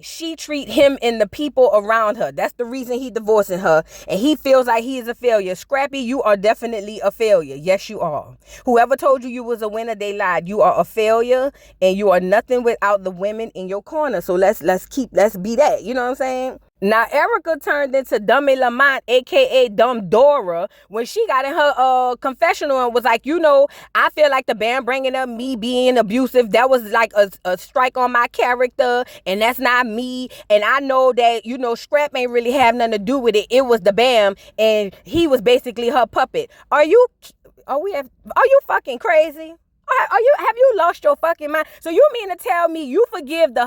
she treat him and the people around her. That's the reason he divorcing her. And he feels like he is a failure. Scrappy, you are definitely a failure. Yes, you are. Whoever told you was a winner, they lied. You are a failure and you are nothing without the women in your corner. So let's be that. You know what I'm saying? Now, Erica turned into Dummy Lamont, a.k.a. Dumb Dora, when she got in her confessional and was like, I feel like the band bringing up me being abusive, that was like a strike on my character, and that's not me. And I know that, Scrap ain't really have nothing to do with it. It was the Bam, and he was basically her puppet. Are you fucking crazy? Have you lost your fucking mind? So you mean to tell me you forgive the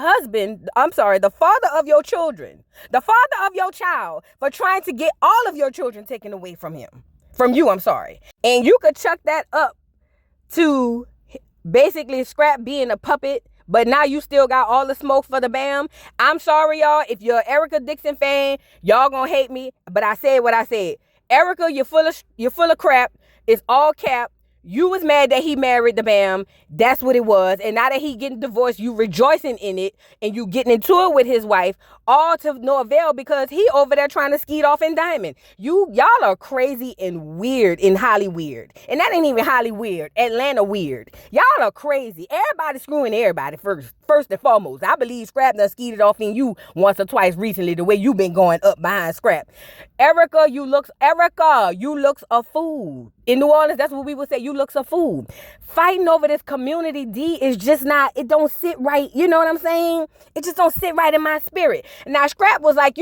father of your children, the father of your child, for trying to get all of your children taken away from you, and you could chuck that up to basically Scrap being a puppet, but now you still got all the smoke for the Bam? I'm sorry, y'all. If you're an Erica Dixon fan, y'all gonna hate me, but I said what I said. Erica, you're full of crap. It's all cap. You was mad that he married the Bam. That's what it was. And now that he getting divorced, you rejoicing in it and you getting into it with his wife, all to no avail because he over there trying to skeet off in Diamond. Y'all are crazy and weird in Hollywood. And that ain't even Hollywood. Atlanta weird. Y'all are crazy. Everybody screwing everybody first and foremost. I believe Scrap done skeeted off in you once or twice recently, the way you been going up behind Scrap. Erica, you looks a fool. In New Orleans, that's what we would say. You looks a fool. Fighting over this community D is just not, it don't sit right. You know what I'm saying? It just don't sit right in my spirit. Now, Scrap was like,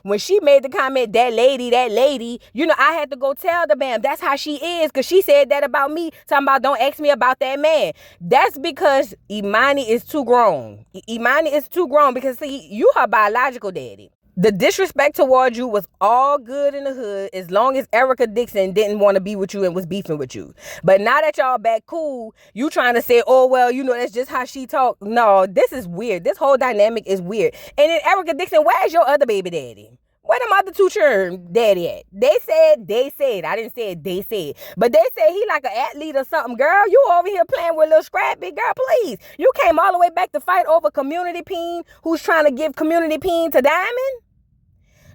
when she made the comment, that lady, I had to go tell the Bam, that's how she is, because she said that about me, talking about don't ask me about that man. That's because Imani is too grown. Imani is too grown because, see, you her biological daddy. The disrespect towards you was all good in the hood as long as Erica Dixon didn't want to be with you and was beefing with you. But now that y'all back cool, you trying to say, oh, well, that's just how she talk. No, this is weird. This whole dynamic is weird. And then Erica Dixon, where's your other baby daddy? Where them other two children daddy at? They said. I didn't say they said. But they said he like an athlete or something. Girl, you over here playing with little Scrappy. Girl, please. You came all the way back to fight over Community Peen, who's trying to give Community Peen to Diamond?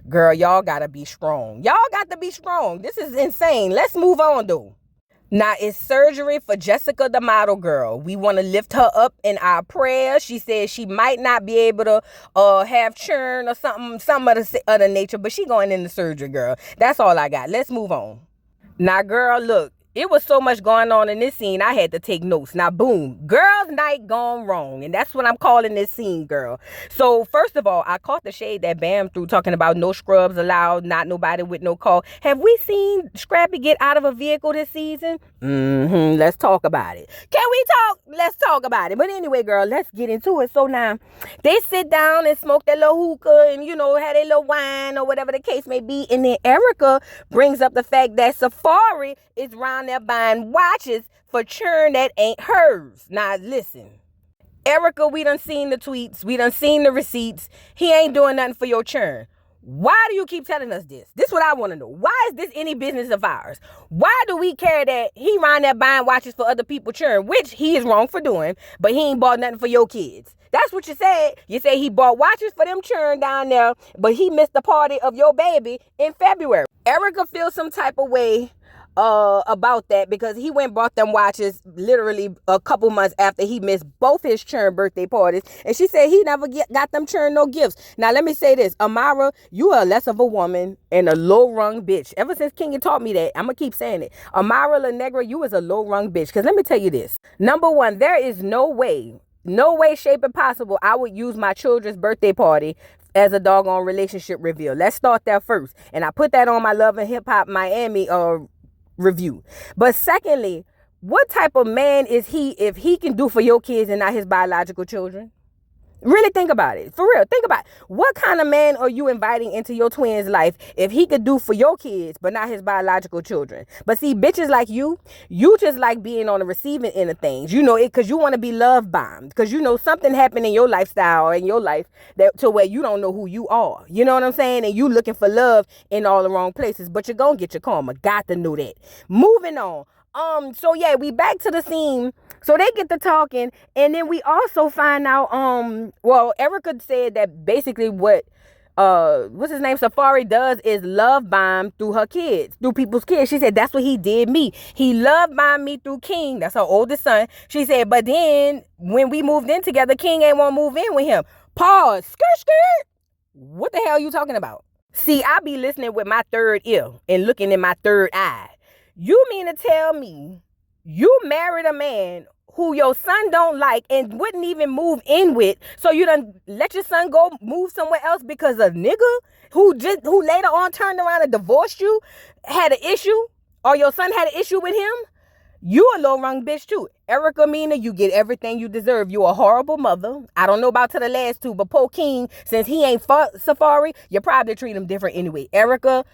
Girl, y'all gotta be strong. Y'all got to be strong. This is insane. Let's move on, though. Now, it's surgery for Jessica, the model girl. We want to lift her up in our prayers. She said she might not be able to have churn or something of the nature, but she going into surgery, girl. That's all I got. Let's move on. Now, girl, look. It was so much going on in this scene, I had to take notes. Now, boom, girls' night gone wrong. And that's what I'm calling this scene, girl. So, first of all, I caught the shade that Bam threw talking about no scrubs allowed, not nobody with no call. Have we seen Scrappy get out of a vehicle this season? Let's talk about it. Can we talk? Let's talk about it. But anyway, girl, let's get into it. So now, they sit down and smoke their little hookah and, had their little wine or whatever the case may be. And then Erica brings up the fact that Safari is around there buying watches for churn that ain't hers. Now listen, Erica, we done seen the tweets, we done seen the receipts. He ain't doing nothing for your churn. Why do you keep telling us this? This is what I want to know. Why is this any business of ours? Why do we care that he around there buying watches for other people churn, which he is wrong for doing, but he ain't bought nothing for your kids? That's what you said. You say he bought watches for them churn down there, but he missed the party of your baby in February. Erica feels some type of way about that because he went and bought them watches literally a couple months after he missed both his churn birthday parties, and she said he never got them churn no gifts. Now let me say this, Amara, you are less of a woman and a low rung bitch. Ever since Kenya taught me that, I'm gonna keep saying it. Amara La Negra, you is a low rung bitch, because let me tell you this. Number one, there is no way, shape, and possible I would use my children's birthday party as a doggone relationship reveal. Let's start there first, and I put that on my Love and Hip Hop Miami review. But secondly, what type of man is he if he can do for your kids and not his biological children? Really think about it. For real, think about it. What kind of man are you inviting into your twin's life if he could do for your kids but not his biological children? But see, bitches like you just like being on the receiving end of things. Because you want to be love bombed. Because something happened in your lifestyle or in your life that to where you don't know who you are. You know what I'm saying? And you looking for love in all the wrong places. But you're going to get your karma. Got to know that. Moving on. So yeah, we back to the scene So they get to talking, and then we also find out, well, Erica said that basically what's his name, Safari does is love bomb through her kids, through people's kids. She said that's what he did me. He love bombed me through King. That's her oldest son. She said, but then when we moved in together, King ain't want to move in with him. Pause. Skirt. What the hell are you talking about? See, I be listening with my third ear and looking in my third eye. You mean to tell me you married a man who your son don't like and wouldn't even move in with, so you done let your son go move somewhere else because a nigga who later on turned around and divorced you had an issue, or your son had an issue with him? You a low rung bitch too. Erica Mena, you get everything you deserve. You a horrible mother. I don't know about to the last two, but poor King, since he ain't Safari, you probably treat him different anyway. Erica,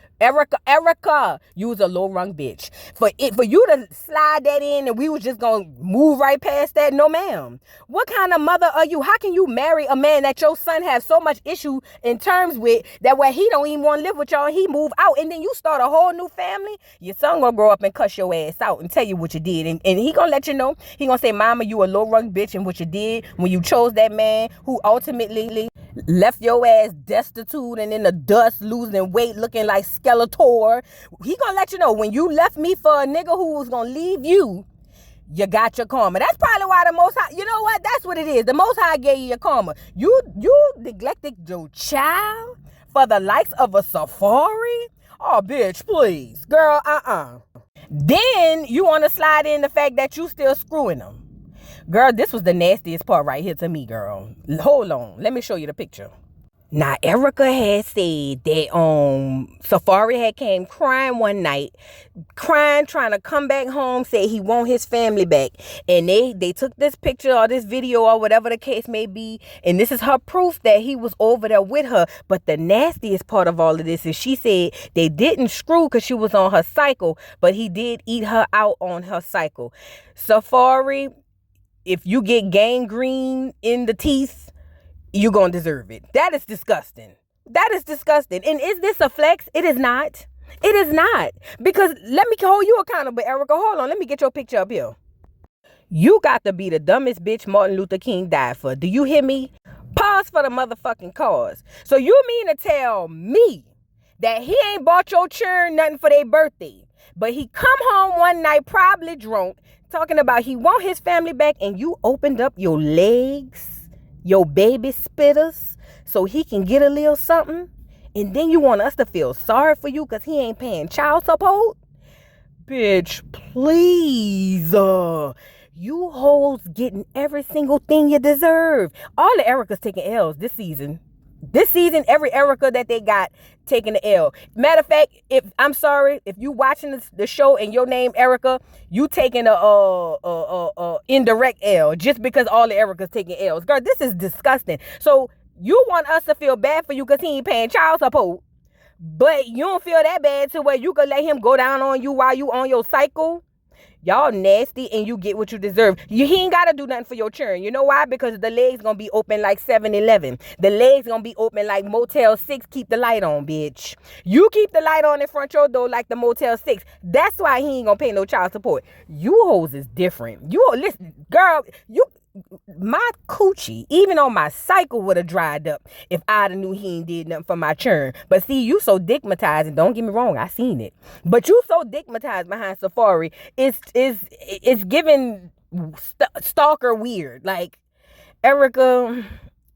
you was a low rung bitch. For you to slide that in and we was just gonna move right past that, no ma'am. What kind of mother are you? How can you marry a man that your son has so much issue in terms with, that where he don't even want to live with y'all and he move out, and then you start a whole new family? Your son gonna grow up and cuss your ass out and tell you what you did, and he gonna let you know. He gonna say, mama, you a low rung bitch, and what you did when you chose that man who ultimately left your ass destitute and in the dust, losing weight, looking like Skeletor. He gonna let you know, when you left me for a nigga who was gonna leave you, you got your karma. That's probably why the Most High, you know what? That's what it is. The Most High gave you your karma. You neglected your child for the likes of a Safari? Oh, bitch, please. Girl, Then you want to slide in the fact that you still screwing them. Girl, this was the nastiest part right here to me, girl. Hold on. Let me show you the picture. Now, Erica had said that Safari had came crying one night, trying to come back home, said he want his family back. And they took this picture or this video or whatever the case may be, and this is her proof that he was over there with her. But the nastiest part of all of this is she said they didn't screw because she was on her cycle, but he did eat her out on her cycle. Safari, if you get gangrene in the teeth, you're going to deserve it. That is disgusting. That is disgusting. And is this a flex? It is not. It is not. Because let me hold you accountable, Erica. Hold on. Let me get your picture up here. You got to be the dumbest bitch Martin Luther King died for. Do you hear me? Pause for the motherfucking cause. So you mean to tell me that he ain't bought your children nothing for their birthday, but he come home one night probably drunk, talking about he want his family back, and you opened up your legs, your baby spitters, so he can get a little something, and then you want us to feel sorry for you because he ain't paying child support? Bitch, please. You hoes getting every single thing you deserve. All the Ericas taking L's this season. This season, every Erica that they got taking the L. Matter of fact, I'm sorry, if you watching the show and your name Erica, you taking a indirect L just because all the Ericas taking L's. Girl, this is disgusting. So you want us to feel bad for you because he ain't paying child support, but you don't feel that bad to where you could let him go down on you while you on your cycle? Y'all nasty, and you get what you deserve. He ain't got to do nothing for your churn. You know why? Because the legs going to be open like 7-Eleven. The legs going to be open like Motel 6. Keep the light on, bitch. You keep the light on in front your door like the Motel 6. That's why he ain't going to pay no child support. You hoes is different. Listen, girl, my coochie, even on my cycle, would have dried up if I'd have knew he ain't did nothing for my churn. But see, you so dickmatized, and don't get me wrong, I seen it. But you so dickmatized behind Safari, it's giving stalker weird. Like, Erica,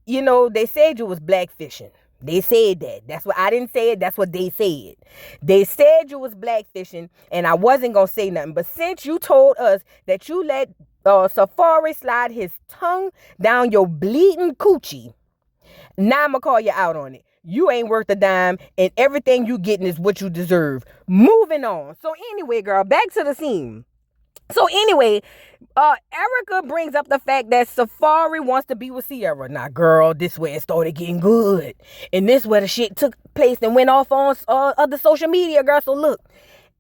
they said you was blackfishing. They said that. That's what I didn't say it. That's what they said. They said you was blackfishing, and I wasn't gonna say nothing. But since you told us that you let Safari slide his tongue down your bleeding coochie, now I'm gonna call you out on it. You ain't worth a dime, and everything you getting is what you deserve. Moving on. So anyway, girl, back to the scene. So anyway, Erica brings up the fact that Safari wants to be with Sierra. Now, girl, this where it started getting good. And this where the shit took place and went off on other social media, girl. So look,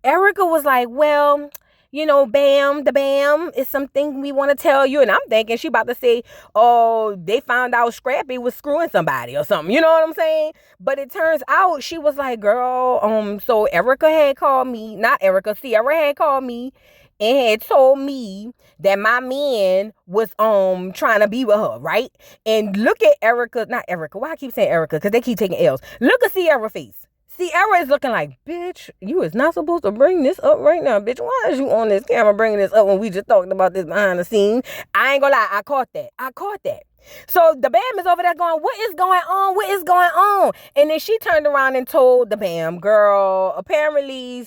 Erica was like, well, bam, the bam is something we want to tell you. And I'm thinking she about to say, oh, they found out Scrappy was screwing somebody or something. You know what I'm saying? But it turns out she was like, girl, so Erica had called me, not Erica, Sierra had called me. and had told me that my man was trying to be with her, right? And look at Erica, not Erica. Why I keep saying Erica? Because they keep taking L's. Look at Ciara face. Ciara is looking like, bitch, you is not supposed to bring this up right now, bitch. Why is you on this camera bringing this up when we just talked about this behind the scenes? I ain't gonna lie, I caught that. So the BAM is over there going, what is going on? What is going on? And then she turned around and told the BAM, girl, apparently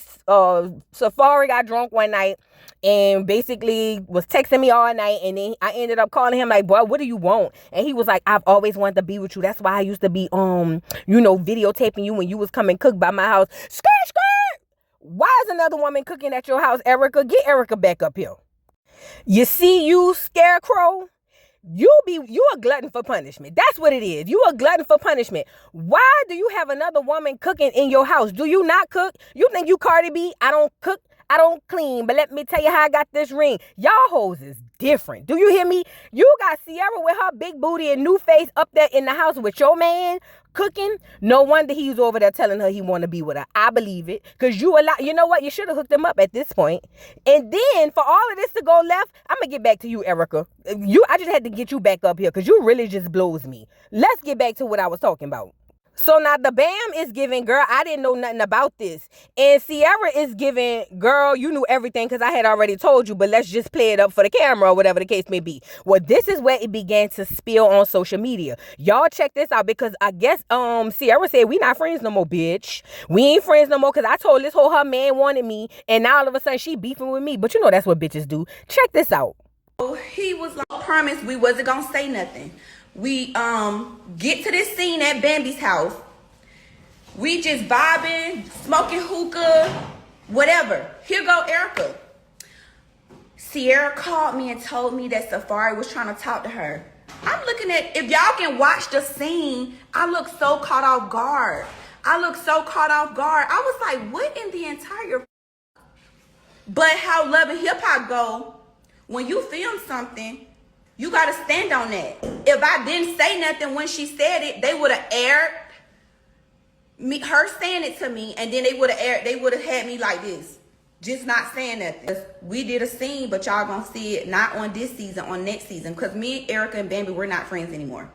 Safari got drunk one night and basically was texting me all night, and then I ended up calling him like, boy, what do you want? And he was like, I've always wanted to be with you. That's why I used to be videotaping you when you was coming cook by my house. Skirt. Why is another woman cooking at your house, Erica? Get Erica back up here. You see, you scarecrow, you a glutton for punishment. That's what it is. You a glutton for punishment. Why do you have another woman cooking in your house? Do you not cook? You think you Cardi B? I don't cook, I don't clean, but let me tell you how I got this ring. Y'all hoes is different. Do you hear me? You got Ciara with her big booty and new face up there in the house with your man cooking. No wonder he's over there telling her he want to be with her. I believe it. Because you know what? You should have hooked him up at this point. And then for all of this to go left, I'm going to get back to you, Erica. I just had to get you back up here because you really just blows me. Let's get back to what I was talking about. So now the BAM is giving, girl, I didn't know nothing about this. And Ciara is giving, girl, you knew everything because I had already told you, but let's just play it up for the camera or whatever the case may be. Well, this is where it began to spill on social media. Y'all check this out because I guess Ciara said, we not friends no more, bitch. We ain't friends no more because I told this whole her man wanted me, and now all of a sudden she beefing with me. But you know that's what bitches do. Check this out. He was like, promise we wasn't gonna say nothing. We get to this scene at Bambi's house. We just vibing, smoking hookah, whatever. Here go Erica. Ciara called me and told me that Safari was trying to talk to her. I'm looking at, if y'all can watch the scene, I look so caught off guard. I was like, what in the entire... But how Love and Hip Hop go, when you film something, you got to stand on that. If I didn't say nothing when she said it, they would have aired her saying it to me, and then they would have had me like this, just not saying nothing. We did a scene, but y'all gonna see it not on this season, on next season, because me, Erica, and Bambi, we're not friends anymore.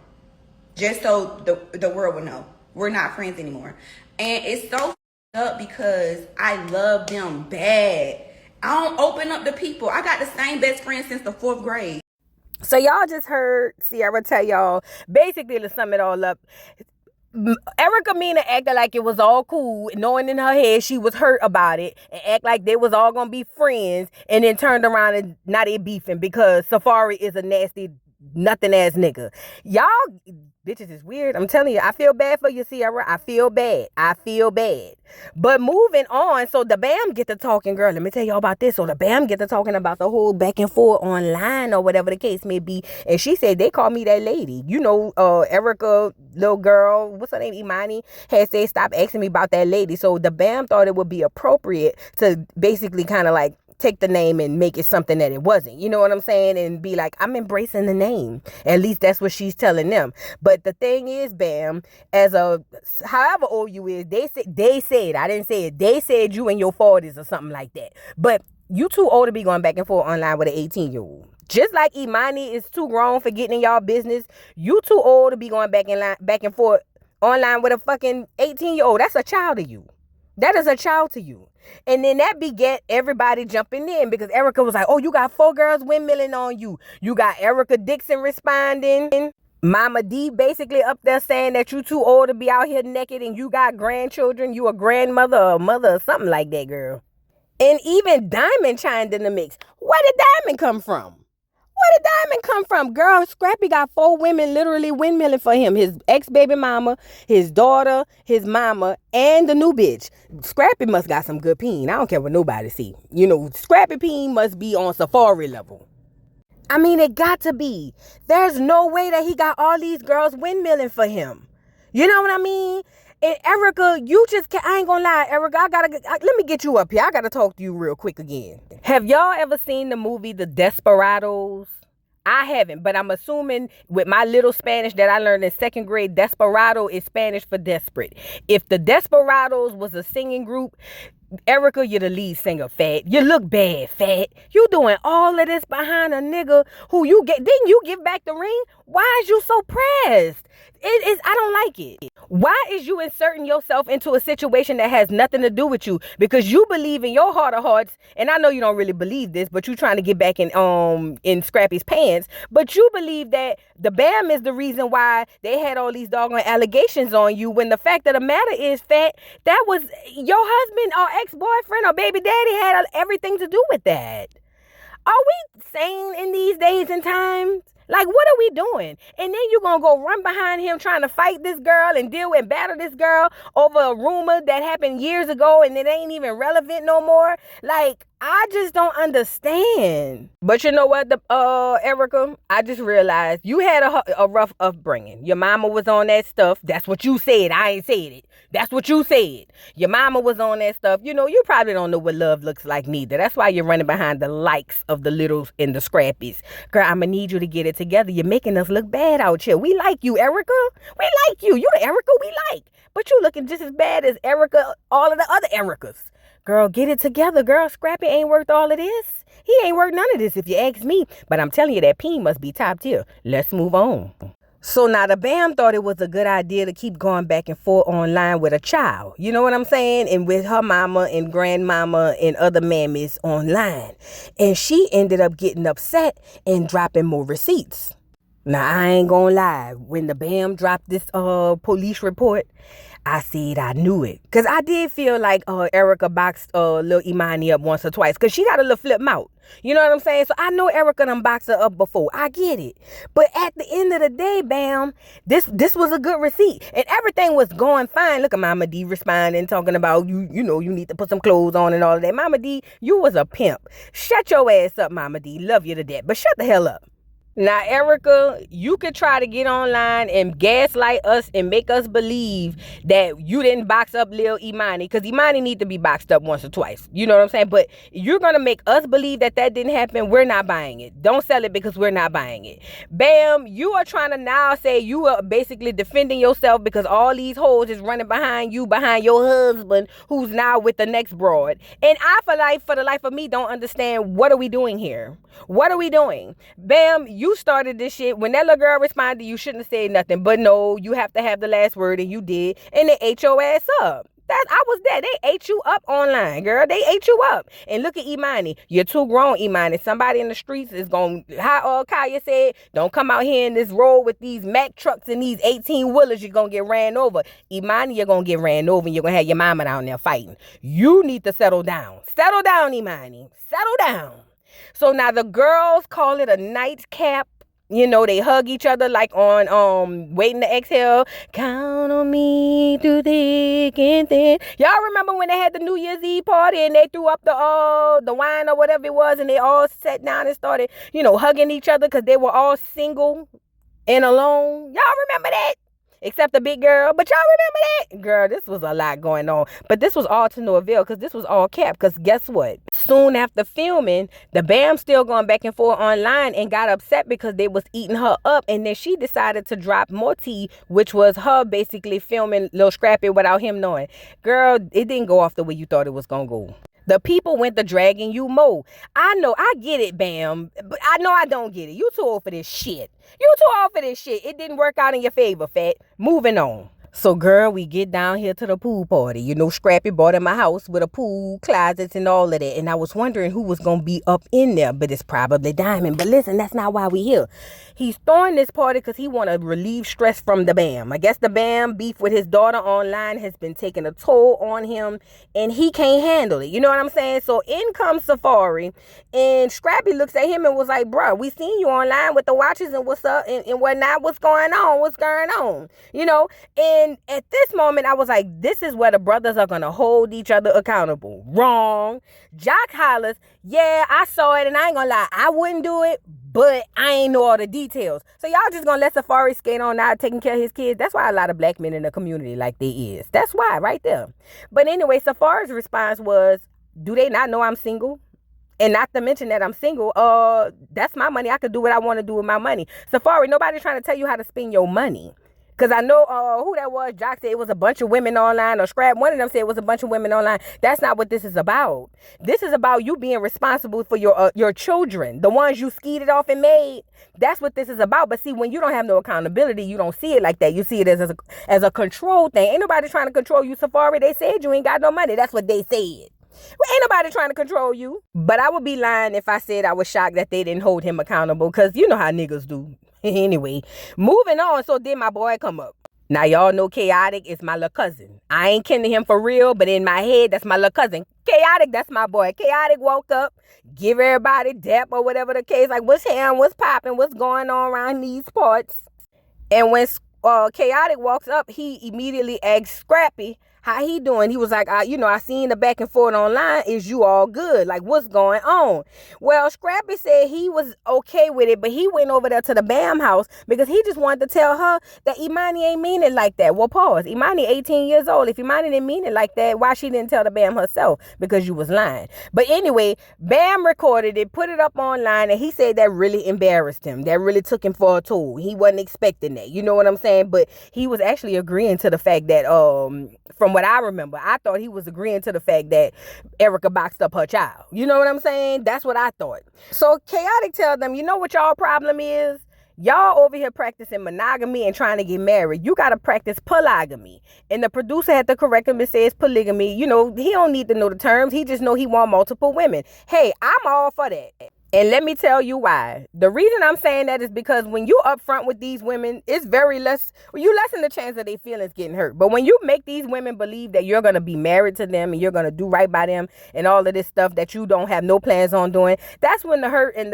Just so the world will know, we're not friends anymore. And it's so up because I love them bad. I don't open up to people. I got the same best friend since the 4th grade. So y'all just heard Ciara tell y'all, basically to sum it all up, Erica Mena acted like it was all cool, knowing in her head she was hurt about it, and act like they was all gonna be friends, and then turned around and now they beefing because Safari is a nasty, nothing ass nigga. Y'all bitches is weird. I'm telling you, I feel bad for you, Ciara. I feel bad. But moving on, so the BAM get to talking, girl. Let me tell y'all about this. So the BAM get to talking about the whole back and forth online or whatever the case may be. And she said they call me that lady. You know, Erica, little girl, what's her name, Imani, had said stop asking me about that lady. So the BAM thought it would be appropriate to basically kind of like take the name and make it something that it wasn't. You know what I'm saying? And be like, I'm embracing the name. At least that's what she's telling them. But the thing is, BAM, as a however old you is, they said, I didn't say it. They said you in your 40s or something like that. But you too old to be going back and forth online with an 18-year-old. Just like Imani is too grown for getting in y'all business, you too old to be going back and forth online with a fucking 18-year-old. That's a child to you. That is a child to you. And then that begat everybody jumping in because Erica was like, oh, you got 4 girls windmilling on you. You got Erica Dixon responding. Mama D basically up there saying that you too old to be out here naked and you got grandchildren. You a grandmother or mother or something like that, girl. And even Diamond chimed in the mix. Where did Diamond come from? Girl, Scrappy got 4 women literally windmilling for him. His ex-baby mama, his daughter, his mama, and the new bitch. Scrappy must got some good peen. I don't care what nobody see. You know, Scrappy peen must be on Safari level. I mean, it got to be. There's no way that he got all these girls windmilling for him. You know what I mean? And Erica, you just can't, I ain't gonna lie, Erica, let me get you up here. I gotta talk to you real quick again. Have y'all ever seen the movie The Desperados? I haven't, but I'm assuming with my little Spanish that I learned in 2nd grade, Desperado is Spanish for desperate. If the Desperados was a singing group, Erica, you're the lead singer, fat. You look bad, fat. You doing all of this behind a nigga who didn't you give back the ring? Why is you so pressed? I don't like it. Why is you inserting yourself into a situation that has nothing to do with you? Because you believe in your heart of hearts, and I know you don't really believe this, but you trying to get back in Scrappy's pants. But you believe that the BAM is the reason why they had all these doggone allegations on you, when the fact of the matter is, fat, that was your husband or ex-boyfriend or baby daddy had everything to do with that. Are we sane in these days and times? Like, what are we doing? And then you're going to go run behind him trying to fight this girl and deal and battle this girl over a rumor that happened years ago and it ain't even relevant no more. Like, I just don't understand. But you know what, Erica? I just realized you had a rough upbringing. Your mama was on that stuff. That's what you said. I ain't said it. That's what you said. Your mama was on that stuff. You know, you probably don't know what love looks like neither. That's why you're running behind the likes of the littles and the scrappies. Girl, I'm going to need you to get it together. You're making us look bad out here. We like you, Erica. We like you. You the Erica we like. But you looking just as bad as Erica, all of the other Ericas. Girl, get it together, girl. Scrappy ain't worth all of this. He ain't worth none of this if you ask me. But I'm telling you, that peen must be top tier. Let's move on. So now the BAM thought it was a good idea to keep going back and forth online with a child. You know what I'm saying? And with her mama and grandmama and other mammies online. And she ended up getting upset and dropping more receipts. Now, I ain't gonna lie. When the BAM dropped this police report, I said I knew it. Because I did feel like Erica boxed Lil Imani up once or twice. Because she got a little flip mouth. You know what I'm saying? So I know Erica done boxed her up before. I get it. But at the end of the day, BAM, this was a good receipt. And everything was going fine. Look at Mama D responding, talking about, you know, you need to put some clothes on and all of that. Mama D, you was a pimp. Shut your ass up, Mama D. Love you to death. But shut the hell up. Now, Erica, you could try to get online and gaslight us and make us believe that you didn't box up Lil Imani, because Imani need to be boxed up once or twice. You know what I'm saying? But you're going to make us believe that didn't happen. We're not buying it. Don't sell it because we're not buying it. BAM, you are trying to now say you are basically defending yourself because all these hoes is running behind you, behind your husband, who's now with the next broad. And I, for the life of me, don't understand, what are we doing here? What are we doing? BAM, you started this shit. When that little girl responded, you shouldn't have said nothing. But no, you have to have the last word, and you did. And they ate your ass up. I was there. They ate you up online, girl. They ate you up. And look at Imani. You're too grown, Imani. Somebody in the streets is going to, how Kaya said, don't come out here in this road with these Mack trucks and these 18-wheelers. You're going to get ran over. Imani, you're going to get ran over, and you're going to have your mama down there fighting. You need to settle down. Settle down, Imani. Settle down. So now the girls call it a nightcap. You know, they hug each other like on Waiting to Exhale. Count on me through thick and thin. Y'all remember when they had the New Year's Eve party and they threw up the wine or whatever it was, and they all sat down and started, you know, hugging each other because they were all single and alone. Y'all remember that? Except the big girl. But y'all remember that? Girl, this was a lot going on. But this was all to no avail because this was all capped. Because guess what? Soon after filming, the BAM still going back and forth online and got upset because they was eating her up. And then she decided to drop more tea, which was her basically filming Lil Scrappy without him knowing. Girl, it didn't go off the way you thought it was going to go. The people went to dragging you more. I know, I get it, BAM, but I know I don't get it. You too old for this shit. You too old for this shit. It didn't work out in your favor, fat. Moving on. So, girl, we get down here to the pool party. You know, Scrappy bought him a house with a pool, closets, and all of that. And I was wondering who was going to be up in there, but it's probably Diamond. But listen, that's not why we here. He's throwing this party because he want to relieve stress from the BAM. I guess the BAM beef with his daughter online has been taking a toll on him, and he can't handle it. You know what I'm saying? So in comes Safari, and Scrappy looks at him and was like, bro, we seen you online with the watches and what's up and whatnot. What's going on? What's going on? You know? And at this moment, I was like, this is where the brothers are going to hold each other accountable. Wrong. Jock hollers, yeah, I saw it, and I ain't going to lie, I wouldn't do it, but I ain't know all the details. So y'all just gonna let Safari skate on out taking care of his kids? That's why a lot of black men in the community like they is. That's why, right there. But anyway, Safari's response was, do they not know I'm single? And not to mention that I'm single, that's my money. I could do what I want to do with my money. Safari, nobody's trying to tell you how to spend your money. Because I know who that was. Jock said it was a bunch of women online, or Scrap, one of them said it was a bunch of women online. That's not what this is about. This is about you being responsible for your children, the ones you skeeted off and made. That's what this is about. But see, when you don't have no accountability, you don't see it like that. You see it as a control thing. Ain't nobody trying to control you, Safari. They said you ain't got no money. That's what they said. Well, ain't nobody trying to control you. But I would be lying if I said I was shocked that they didn't hold him accountable, because you know how niggas do. Anyway, moving on. So then my boy come up. Now, y'all know Chaotic is my little cousin. I ain't kin to him for real, but in my head, that's my little cousin. Chaotic, that's my boy. Chaotic woke up, give everybody dap or whatever the case. Like, what's happening, what's popping, what's going on around these parts? And when Chaotic walks up, he immediately asks Scrappy, how he doing? He was like, I seen the back and forth online. Is you all good? Like, what's going on? Well, Scrappy said he was okay with it, but he went over there to the Bam house because he just wanted to tell her that Imani ain't mean it like that. Well, pause. Imani 18 years old. If Imani didn't mean it like that, why she didn't tell the Bam herself? Because you was lying. But anyway, Bam recorded it, put it up online, and he said that really embarrassed him. That really took him for a tool. He wasn't expecting that. You know what I'm saying? But he was actually agreeing to the fact that, from what I remember, I thought he was agreeing to the fact that Erica boxed up her child. You know what I'm saying? That's what I thought. So Chaotic tells them, you know what y'all problem is? Y'all over here practicing monogamy and trying to get married. You got to practice polygamy. And the producer had to correct him and say it's polygamy. You know, he don't need to know the terms. He just know he want multiple women. Hey, I'm all for that. And let me tell you why. The reason I'm saying that is because when you upfront with these women, it's you lessen the chance of their feelings getting hurt. But when you make these women believe that you're going to be married to them and you're going to do right by them and all of this stuff that you don't have no plans on doing, that's when the hurt and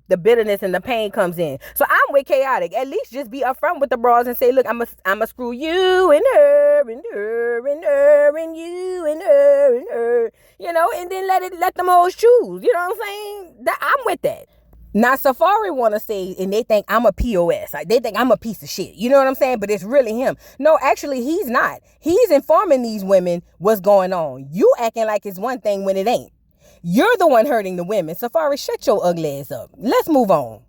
the bitterness and the pain comes in. So I'm with Chaotic. At least just be upfront with the bras and say, look, I'm a screw you and her and her and her and you and her and her, you know, and then let them hoes choose. You know what I'm saying? I'm with that. Now, Safari want to say, and they think I'm a POS. Like, they think I'm a piece of shit. You know what I'm saying? But it's really him. No, actually, he's not. He's informing these women what's going on. You acting like it's one thing when it ain't. You're the one hurting the women. Safari, shut your ugly ass up. Let's move on.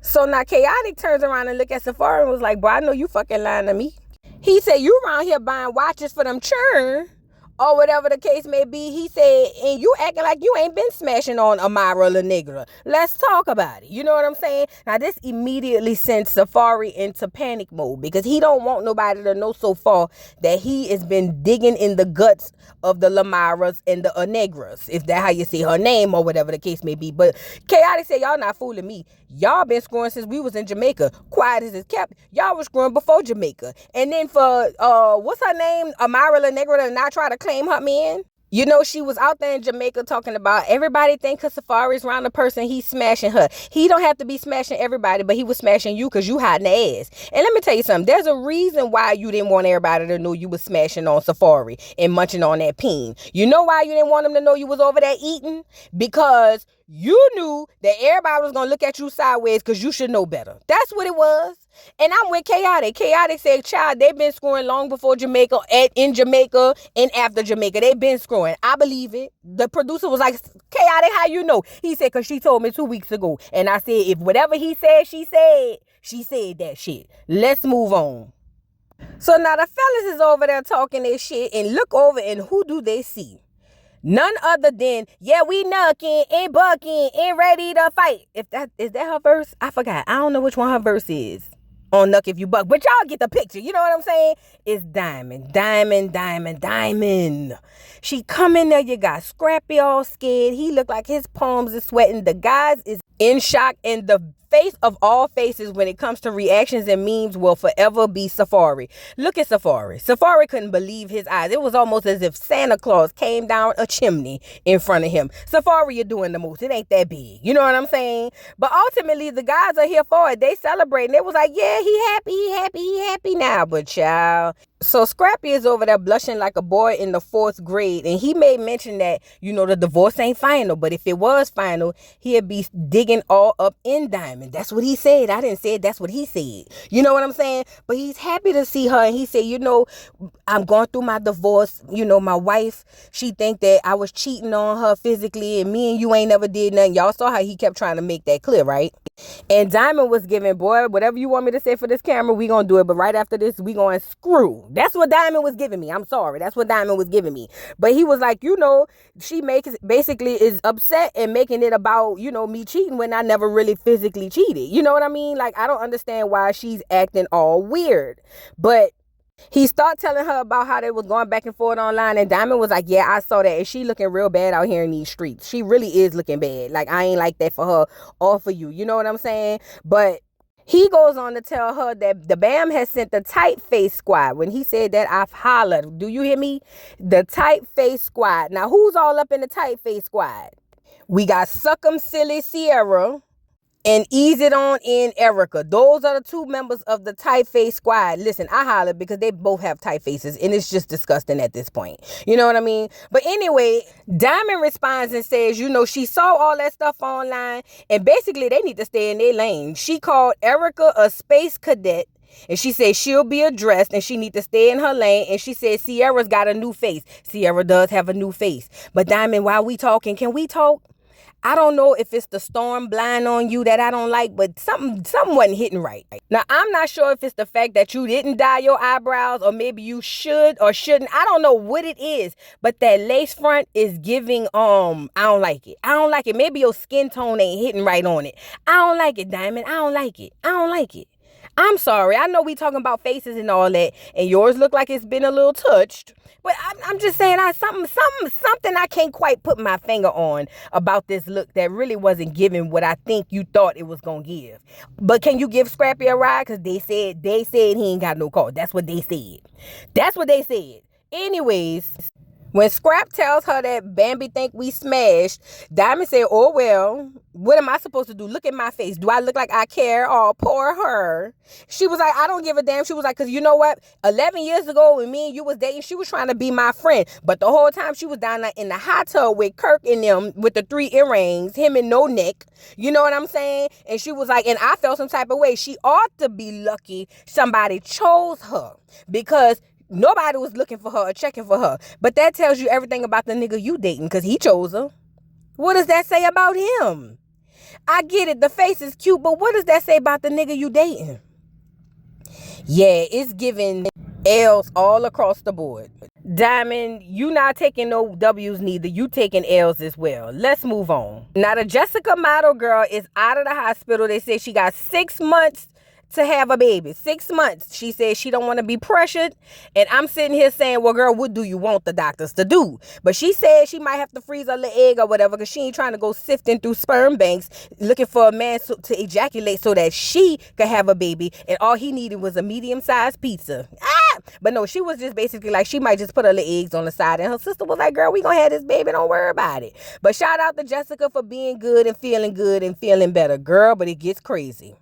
So now Chaotic turns around and look at Safari and was like, bro, I know you fucking lying to me. He said, you around here buying watches for them churn, or whatever the case may be. He said, and you acting like you ain't been smashing on Amara La Negra. Let's talk about it. You know what I'm saying? Now, this immediately sends Safari into panic mode because he don't want nobody to know so far that he has been digging in the guts of the Lamaras and the Negras, if that's how you say her name or whatever the case may be. But Chaotic said, y'all not fooling me. Y'all been screwing since we was in Jamaica. Quiet as it's kept. Y'all was screwing before Jamaica. And then for, what's her name? Amara La Negra to not try to claim her man. You know, she was out there in Jamaica talking about everybody think her Safari's around the person, he's smashing her. He don't have to be smashing everybody, but he was smashing you because you hiding the ass. And let me tell you something. There's a reason why you didn't want everybody to know you was smashing on Safari and munching on that peen. You know why you didn't want them to know you was over there eating? Because you knew that everybody was going to look at you sideways because you should know better. That's what it was. And I'm with Chaotic. Chaotic said, child, they've been screwing long before Jamaica, in Jamaica, and after Jamaica. They've been screwing. I believe it. The producer was like, Chaotic, how you know? He said, because she told me 2 weeks ago. And I said, if whatever he said, she said that shit. Let's move on. So now the fellas is over there talking their shit, and look over, and who do they see? None other than, yeah, we knucking and bucking and ready to fight. Is that her verse? I forgot. I don't know which one her verse is on Knuck If You Buck. But y'all get the picture. You know what I'm saying? It's Diamond. She come in there. You got Scrappy all scared. He look like his palms is sweating. The guys is in shock. And the face of all faces when it comes to reactions and memes will forever be Safari. Look at Safari. Safari couldn't believe his eyes. It was almost as if Santa Claus came down a chimney in front of him. Safari, you're doing the most. It ain't that big. You know what I'm saying? But ultimately, the guys are here for it. They celebrating. It was like, yeah, he happy now. But child. So Scrappy is over there blushing like a boy in the 4th grade. And he made mention that, you know, the divorce ain't final. But if it was final, he'd be digging digging all up in Diamond. That's what he said. I didn't say it. That's what he said. You know what I'm saying? But he's happy to see her. And he said, I'm going through my divorce. My wife, she think that I was cheating on her physically, and me and you ain't never did nothing. Y'all saw how he kept trying to make that clear, right? And Diamond was giving, boy, whatever you want me to say for this camera, we gonna do it. But right after this, we gonna screw. That's what Diamond was giving me. I'm sorry. That's what Diamond was giving me. But he was like, she basically is upset and making it about, me cheating when I never really physically cheated. You know what I mean? Like, I don't understand why she's acting all weird. But he started telling her about how they was going back and forth online, and Diamond was like, yeah, I saw that, and she looking real bad out here in these streets. She really is looking bad. Like, I ain't like that for her or for you. You know what I'm saying? But he goes on to tell her that the BAM has sent the Tight Face Squad. When he said that, I've hollered. Do you hear me? The Tight Face Squad. Now, who's all up in the Tight Face Squad? We got Suckum Silly Sierra and Ease It On In Erica. Those are the two members of the Tight Face Squad. Listen, I hollered because they both have tight faces, and it's just disgusting at this point. You know what I mean? But anyway, Diamond responds and says, she saw all that stuff online, and basically they need to stay in their lane. She called Erica a space cadet, and she said she'll be addressed and she need to stay in her lane. And she said Sierra's got a new face. Sierra does have a new face. But Diamond, while we talking, can we talk? I don't know if it's the storm blind on you that I don't like, but something wasn't hitting right. Now, I'm not sure if it's the fact that you didn't dye your eyebrows, or maybe you should or shouldn't. I don't know what it is, but that lace front is giving, I don't like it. I don't like it. Maybe your skin tone ain't hitting right on it. I don't like it, Diamond. I don't like it. I don't like it. I'm sorry. I know we talking about faces and all that, and yours look like it's been a little touched. But I'm just saying, something I can't quite put my finger on about this look that really wasn't giving what I think you thought it was gonna give. But can you give Scrappy a ride? Because they said he ain't got no car. That's what they said. That's what they said. Anyways, when Scrap tells her that Bambi think we smashed, Diamond said, oh, well, what am I supposed to do? Look at my face. Do I look like I care? Oh, poor her. She was like, I don't give a damn. She was like, because you know what? 11 years ago when me and you was dating, she was trying to be my friend. But the whole time she was down there in the hot tub with Kirk and them with the 3 earrings, him and no neck. You know what I'm saying? And she was like, and I felt some type of way. She ought to be lucky somebody chose her, because nobody was looking for her or checking for her. But that tells you everything about the nigga you dating, because he chose her. What does that say about him? I get it. The face is cute, but what does that say about the nigga you dating? Yeah, it's giving L's all across the board. Diamond, you not taking no W's neither. You taking L's as well. Let's move on. Now, the Jessica model girl is out of the hospital. They say she got 6 months to have a baby. 6 months. She says she don't want to be pressured. And I'm sitting here saying, well, girl, what do you want the doctors to do? But she said she might have to freeze her little egg or whatever, because she ain't trying to go sifting through sperm banks looking for a man to ejaculate so that she could have a baby. And all he needed was a medium-sized pizza. But no, she was just basically like, she might just put her little eggs on the side. And her sister was like, girl, we gonna have this baby. Don't worry about it. But shout out to Jessica for being good and feeling better, girl. But it gets crazy.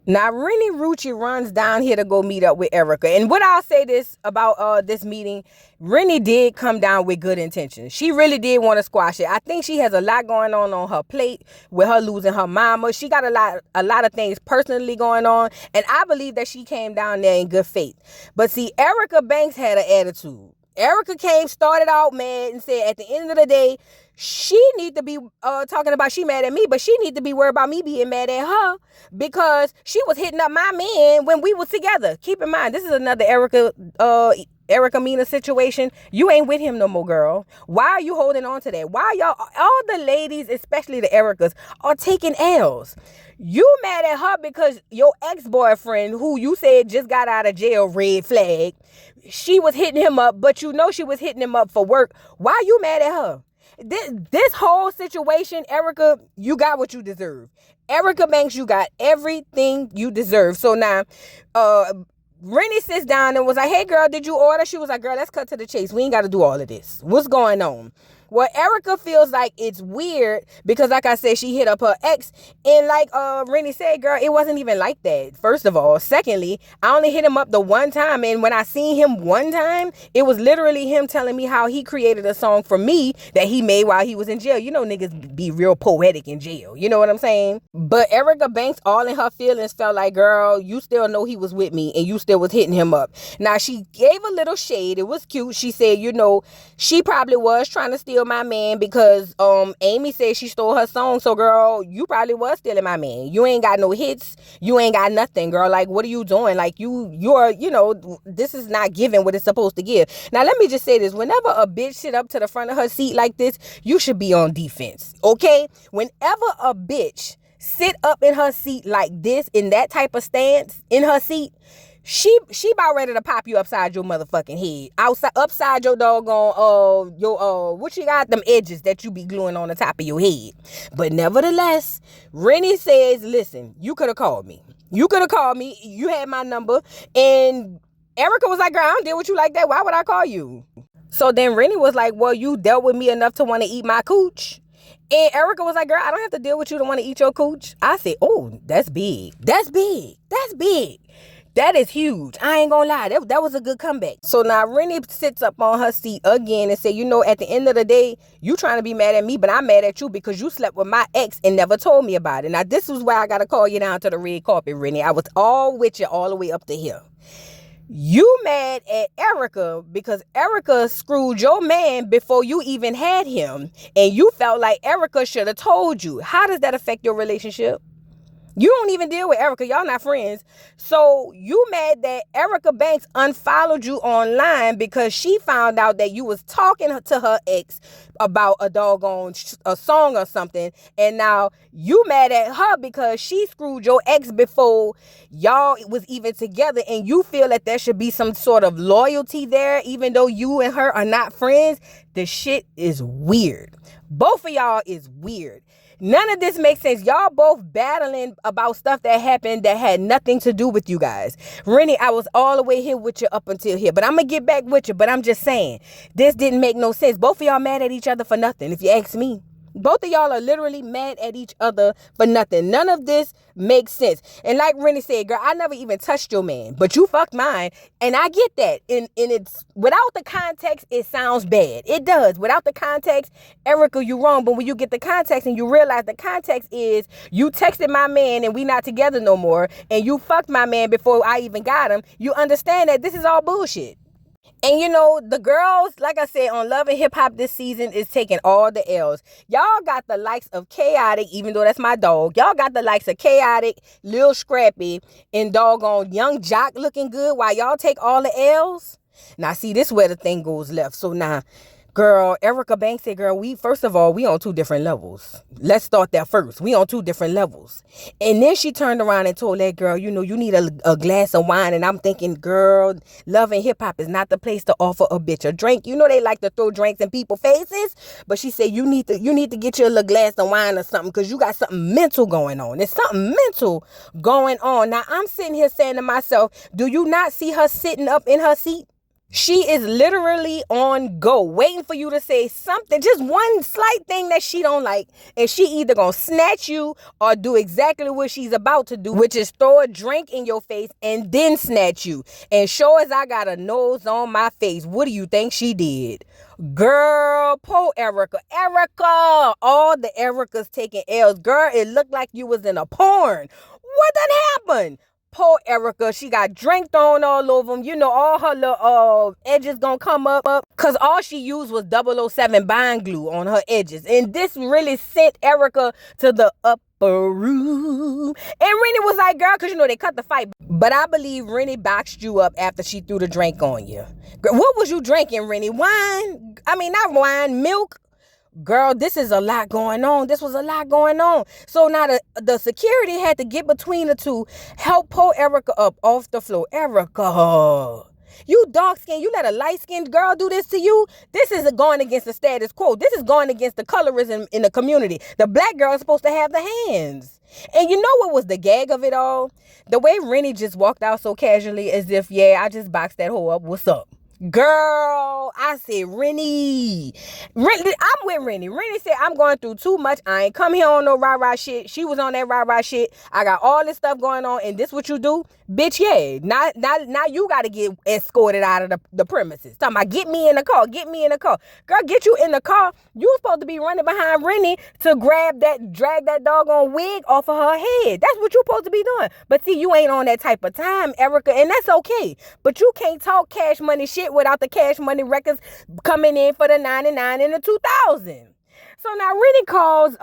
Now, Rennie Rucci runs down here to go meet up with Erica. And what I'll say this about this meeting, Rennie did come down with good intentions. She really did want to squash it. I think she has a lot going on her plate with her losing her mama. She got a lot of things personally going on. And I believe that she came down there in good faith. But see, Erica Banks had an attitude. Erica started out mad and said at the end of the day, she need to be talking about she mad at me, but she need to be worried about me being mad at her, because she was hitting up my man when we was together. Keep in mind, this is another Erica Mena situation. You ain't with him no more, girl. Why are you holding on to that? Why y'all, all the ladies, especially the Ericas, are taking L's? You mad at her because your ex-boyfriend, who you said just got out of jail, red flag, she was hitting him up, but you know she was hitting him up for work. Why you mad at her? This whole situation, Erica, you got what you deserve. Erica Banks, you got everything you deserve. So now, Rennie sits down and was like, hey, girl, did you order? She was like, girl, let's cut to the chase. We ain't got to do all of this. What's going on? Well, Erica feels like it's weird because, like I said, she hit up her ex. And like Rennie said, girl, it wasn't even like that, first of all. Secondly, I only hit him up the one time. And when I seen him one time, it was literally him telling me how he created a song for me that he made while he was in jail. You know, niggas be real poetic in jail. You know what I'm saying? But Erica Banks, all in her feelings, felt like, girl, you still know he was with me and you still was hitting him up. Now, she gave a little shade. It was cute. She said, you know, she probably was trying to steal my man because Amy said she stole her song. So, girl, you probably was stealing my man. You ain't got no hits. You ain't got nothing, girl. Like, what are you doing? Like, you're, you know, this is not giving what it's supposed to give. Now, let me just say this. Whenever a bitch sit up to the front of her seat like this, you should be on defense, okay? Whenever a bitch sit up in her seat like this, in that type of stance in her seat, she about ready to pop you upside your motherfucking head. Upside your doggone, what you got, them edges that you be gluing on the top of your head. But nevertheless, Rennie says, listen, you could have called me. You could have called me. You had my number. And Erica was like, girl, I don't deal with you like that. Why would I call you? So then Rennie was like, well, you dealt with me enough to want to eat my cooch. And Erica was like, girl, I don't have to deal with you to want to eat your cooch. I said, oh, that's big. That's big. That's big. That is huge. I ain't gonna lie. That was a good comeback. So now Rennie sits up on her seat again and say, you know, at the end of the day, you trying to be mad at me, but I'm mad at you because you slept with my ex and never told me about it. Now, this is why I got to call you down to the red carpet, Rennie. I was all with you all the way up to here. You mad at Erica because Erica screwed your man before you even had him. And you felt like Erica should have told you. How does that affect your relationship? You don't even deal with Erica. Y'all not friends. So you mad that Erica Banks unfollowed you online because she found out that you was talking to her ex about a song or something. And now you mad at her because she screwed your ex before y'all was even together. And you feel that there should be some sort of loyalty there, even though you and her are not friends. The shit is weird. Both of y'all is weird. None of this makes sense. Y'all both battling about stuff that happened that had nothing to do with you guys. Rennie, I was all the way here with you up until here. But I'm going to get back with you. But I'm just saying, this didn't make no sense. Both of y'all mad at each other for nothing, if you ask me. Both of y'all are literally mad at each other for nothing. None of this makes sense. And like Rennie said, girl, I never even touched your man, but you fucked mine. And I get that. And it's without the context, it sounds bad. It does. Without the context, Erica, you wrong. But when you get the context and you realize the context is you texted my man and we not together no more, and you fucked my man before I even got him, you understand that this is all bullshit. And you know, the girls, like I said, on Love and Hip Hop this season is taking all the L's. Y'all got the likes of Chaotic, even though that's my dog. Y'all got the likes of Chaotic, Lil Scrappy, and doggone Young Jock looking good while y'all take all the L's. Now, see, this is where the thing goes left. So now, girl, Erica Banks said, girl, first of all, we on two different levels. Let's start there first. We on two different levels. And then she turned around and told that girl, you know, you need a glass of wine. And I'm thinking, girl, Love and Hip Hop is not the place to offer a bitch a drink. You know, they like to throw drinks in people's faces. But she said, you need to get you a little glass of wine or something because you got something mental going on. There's something mental going on. Now, I'm sitting here saying to myself, do you not see her sitting up in her seat? She is literally on go, waiting for you to say something, just one slight thing that she don't like, and she either gonna snatch you or do exactly what she's about to do, which is throw a drink in your face and then snatch you. And sure as I got a nose on my face, what do you think she did? Girl, poor Erica. Erica! All the Ericas taking L's. Girl, it looked like you was in a porn. What done happened? Poor Erica, she got drink thrown all over them. You know, all her little edges gonna come up. Because all she used was 007 bond glue on her edges. And this really sent Erica to the upper room. And Rennie was like, girl, because you know they cut the fight. But I believe Rennie boxed you up after she threw the drink on you. Girl, what was you drinking, Rennie? Wine? I mean, not wine, milk. Girl, this is a lot going on. This was a lot going on. So now the security had to get between the two, help pull Erica up off the floor. Erica, you dark skinned, you let a light skinned girl do this to you? This is going against the status quo. This is going against the colorism in the community. The black girl is supposed to have the hands. And you know what was the gag of it all? The way Rennie just walked out so casually as if, yeah, I just boxed that hoe up. What's up? Girl, I said, Rennie. I'm with Rennie. Rennie said, I'm going through too much. I ain't come here on no rah-rah shit. She was on that rah-rah shit. I got all this stuff going on, and this what you do? Bitch, yeah. Now you got to get escorted out of the premises. Talking about, get me in the car. Get me in the car. Girl, get you in the car. You supposed to be running behind Rennie to drag that doggone wig off of her head. That's what you supposed to be doing. But see, you ain't on that type of time, Erica, and that's okay. But you can't talk Cash Money shit without the Cash Money records coming in for the 99 and the 2000. So now Rennie calls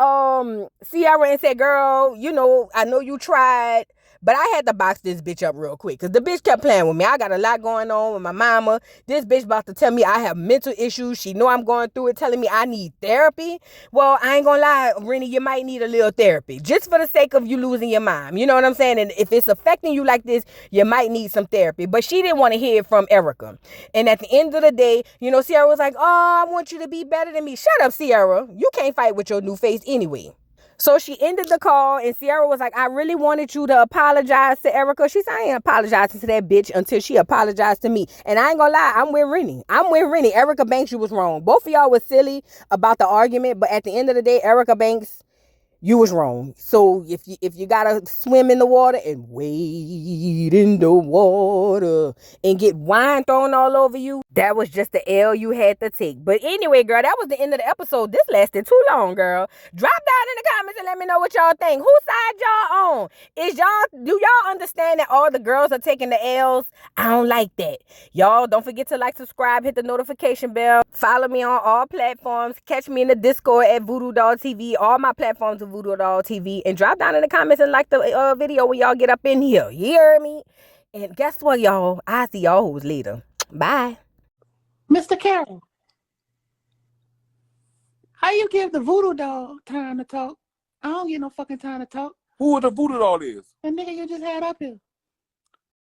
Ciara and said, girl, you know, I know you tried, but I had to box this bitch up real quick because the bitch kept playing with me. I got a lot going on with my mama. This bitch about to tell me I have mental issues. She know I'm going through it, telling me I need therapy. Well, I ain't gonna lie, Rennie, you might need a little therapy just for the sake of you losing your mind. You know what I'm saying? And if it's affecting you like this, you might need some therapy. But she didn't want to hear it from Erica. And at the end of the day, you know, Ciara was like, oh, I want you to be better than me. Shut up, Ciara. You can't fight with your new face anyway. So she ended the call, and Ciara was like, I really wanted you to apologize to Erica. She said, I ain't apologizing to that bitch until she apologized to me. And I ain't gonna lie, I'm with Rennie. Erica Banks, you was wrong. Both of y'all was silly about the argument, but at the end of the day, Erica Banks, you was wrong. So if you gotta swim in the water and wade in the water and get wine thrown all over you, that was just the L you had to take. But anyway, girl, that was the end of the episode. This lasted too long, girl. Drop down in the comments and let me know what y'all think. Whose side y'all on? Do y'all understand that all the girls are taking the L's? I don't like that. Y'all don't forget to like, subscribe, hit the notification bell. Follow me on all platforms. Catch me in the Discord at Voodoo Doll TV. All my platforms are Voodoo Doll TV. And drop down in the comments and like the video when y'all get up in here. You hear me? And guess what, y'all? I'll see y'all hoes later. Bye. Mr. Carroll, how you give the voodoo doll time to talk? I don't get no fucking time to talk. Who the voodoo doll is? The nigga you just had up here.